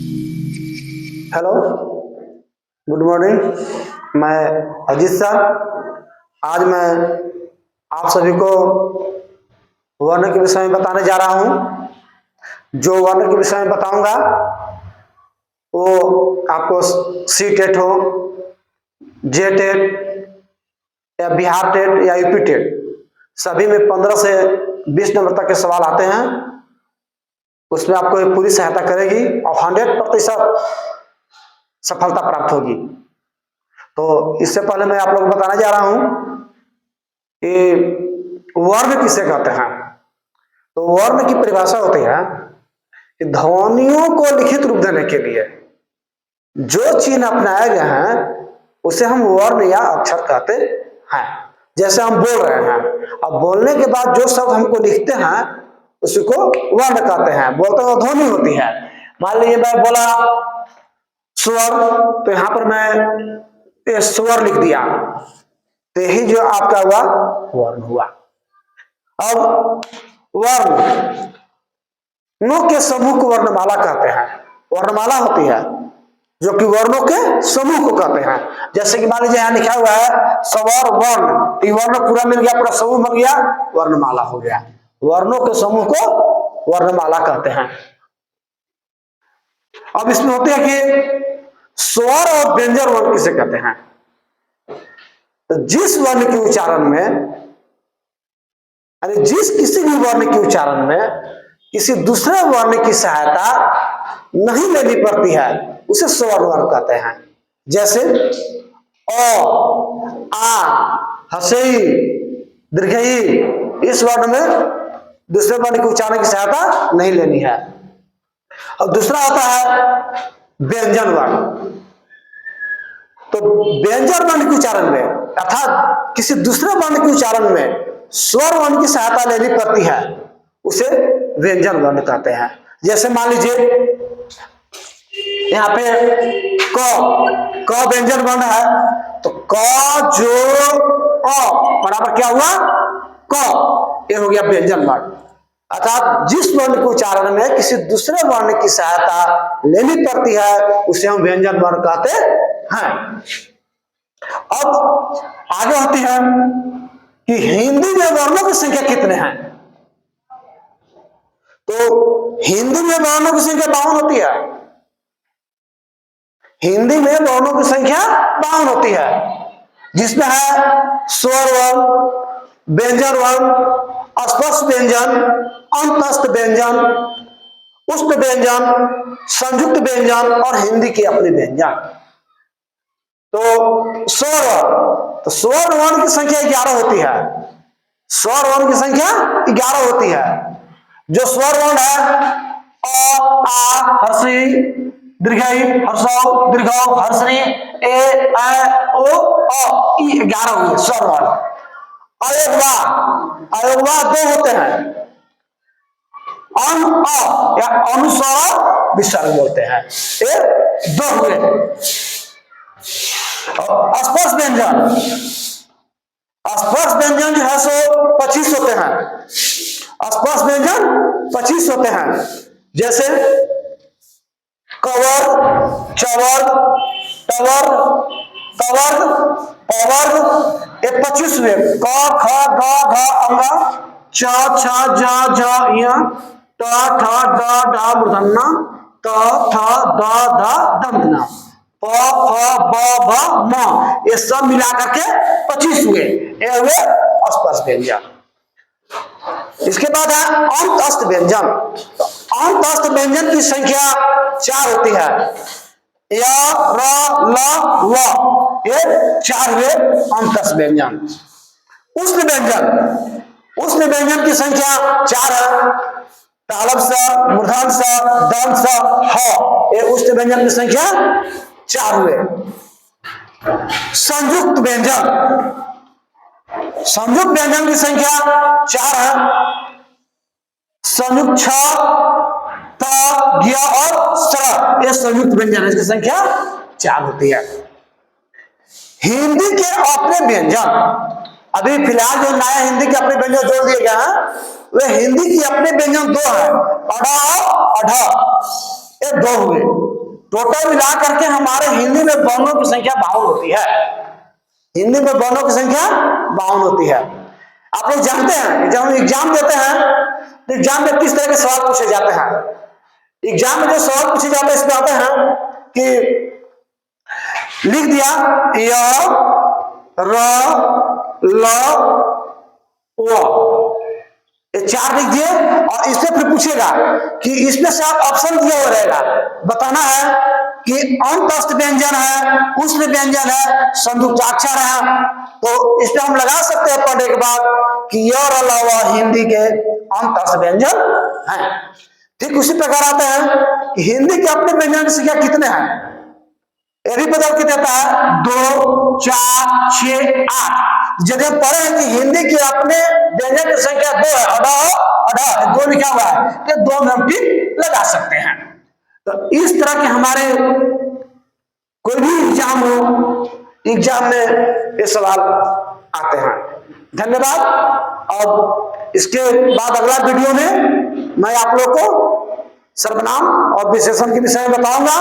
Hello, good morning. मैं Ajit sir. आज मैं आप सभी को वर्ण के विषय में बताने जा रहा हूँ। जो वर्ण के विषय में बताऊंगा वो आपको सी टेट हो, जे टेट या बिहार टेट या यूपी टेट, सभी में 15 से 20 नंबर तक के सवाल आते हैं। उसमें आपको एक पूरी सहायता करेगी और 100% सफलता प्राप्त होगी। तो इससे पहले मैं आप लोगों को बताने जा रहा हूं कि वर्ण किसे कहते हैं। तो वर्ण की परिभाषा होती है कि ध्वनियों को लिखित रूप देने के लिए जो चिन्ह अपनाए गए हैं उसे हम वर्ण या अक्षर कहते हैं। जैसे हम बोल रहे हैं, अब बोलने के बाद जो शब्द हमको लिखते हैं उसी को वर्ण कहते हैं। बोलते हुए ध्वनि होती है। मान लीजिए मैं बोला स्वर, तो यहां पर मैं स्वर लिख दिया, तो यही जो आपका हुआ वर्ण हुआ। अब वर्णों के समूह को वर्णमाला कहते हैं। वर्णमाला होती है जो कि वर्णों के समूह को कहते हैं। जैसे कि मान लीजिए यहां लिखा हुआ है स्वर वर्ण, तो वर्ण पूरा मिल गया, पूरा समूह बन गया, वर्णमाला हो गया। वर्णों के समूह को वर्णमाला कहते हैं। अब इसमें होते हैं कि स्वर और व्यंजन वर्ण किसे कहते हैं। तो जिस वर्ण के उच्चारण में, यानी जिस किसी भी वर्ण के उच्चारण में किसी दूसरे वर्ण की सहायता नहीं लेनी पड़ती है उसे स्वर वर्ण कहते हैं। जैसे अ, आ, हसई, दीर्घई, इस वर्ण में दूसरे वर्ण के उच्चारण की सहायता नहीं लेनी है। और दूसरा होता है व्यंजन वर्ण। तो व्यंजन वर्ण के उच्चारण में अर्थात किसी दूसरे वर्ण के उच्चारण में स्वर वर्ण की सहायता लेनी पड़ती है उसे व्यंजन वर्ण कहते हैं। जैसे मान लीजिए यहां पे क व्यंजन वर्ण है, तो क जो अ बराबर क्या हुआ क, ये हो गया व्यंजन वर्ण। अर्थात जिस वर्ण के उच्चारण में किसी दूसरे वर्ण की सहायता लेनी पड़ती है उसे हम व्यंजन वर्ण कहते हैं। अब आगे होती है कि हिंदी में वर्णों की संख्या कितने हैं। तो हिंदी में वर्णों की संख्या 52 होती है। हिंदी में वर्णों की संख्या 52 होती है, जिसमें है स्वर वर्ण, व्यंजन वर्ण, अस्पष्ट व्यंजन, अंतस्थ व्यंजन, उष्ट व्यंजन, संयुक्त व्यंजन और हिंदी के अपने व्यंजन। तो स्वर वर्ण की संख्या 11 होती है। स्वर वर्ण की संख्या 11 होती है। जो स्वर वर्ण है अ, आ, हर्षी, दीर्घई, हर्षौ, दीर्घौ, हर्षणी, ए, ऐ, ओ, अ, ई 11 हुए स्वर वर्ण। अयोगवा 2 होते हैं। अन, अ या अनुस्वर विसर्ग बोलते हैं, ये 2 हुए। स्पर्श व्यंजन, स्पर्श व्यंजन जो है सो 25 होते हैं। स्पर्श व्यंजन 25 होते हैं। जैसे कवर, चवर, टवर, कवर, पवर, ये 25 हुए। क, ख, ग, घ, अंग, च, छ, ज, झ, य, ट, ठ, ड, ढ, मूर्धन्य, त, थ, द, ध, दंतना, प, फ, ब, भ, म, ये सब मिला करके 25 हुए। ये हुए स्पर्श व्यंजन। इसके बाद है अंतस्थ व्यंजन। अंतस्थ व्यंजन की संख्या 4 होती है। य, र, ल, व, ये 4 हुए अंतस्थ व्यंजन। उष्ण व्यंजन, उष्ण व्यंजन की संख्या 4 है। तालब स, मूर्धन स, दंत स, ह, ये उष्ण व्यंजन की संख्या 4 हुए। संयुक्त व्यंजन, संयुक्त व्यंजन की संख्या 4 है। संयुक्त छ, त, ज्ञ और स, ये संयुक्त व्यंजन है, इसकी संख्या 4 होती है। हिंदी के अपने व्यंजन, अभी फिलहाल जो नया हिंदी के अपने व्यंजन जोड़ दिए गए हैं, वे हिंदी की अपने व्यंजन 2 है। अढ़, अढ़, ये 2 हुए। टोटल मिला करके हमारे हिंदी में वर्णों की संख्या 52 होती है। हिंदी में वर्णों की संख्या 52 होती है। आप लोग जानते हैं जब हम एग्जाम देते हैं तो एग्जाम में किस तरह के सवाल पूछे जाते हैं। एग्जाम में जो सवाल पूछे जाते हैं इसमें आते हैं कि लिख दिया य र ल व, ये 4 लिख दिए और इससे फिर पूछेगा कि इसमें से आप ऑप्शन दिया हुआ रहेगा, बताना है कि अंतस्थ व्यंजन है, उष्ण व्यंजन है, संयुक्ताक्षर है। तो इसमें हम लगा सकते हैं पढ़ने के बाद कि य र ल व हिंदी के अंतस्थ व्यंजन है। ठीक उसी प्रकार आते हैं कि हिंदी के अपने व्यंजन की संख्या कितने हैं, ये भी बदल के देता है 2, 4, 6, 8। जगह पढ़े हैं कि हिंदी के अपने व्यंजन की संख्या 2 है, अड़ा 2 लिखा हुआ है, तो 2 में हम टिक लगा सकते हैं। तो इस तरह के हमारे कोई भी एग्जाम हो, एग्जाम में ये सवाल आते हैं। धन्यवाद। और इसके बाद अगला वीडियो में मैं आप लोग को सर्वनाम और विशेषण के विषय में बताऊंगा।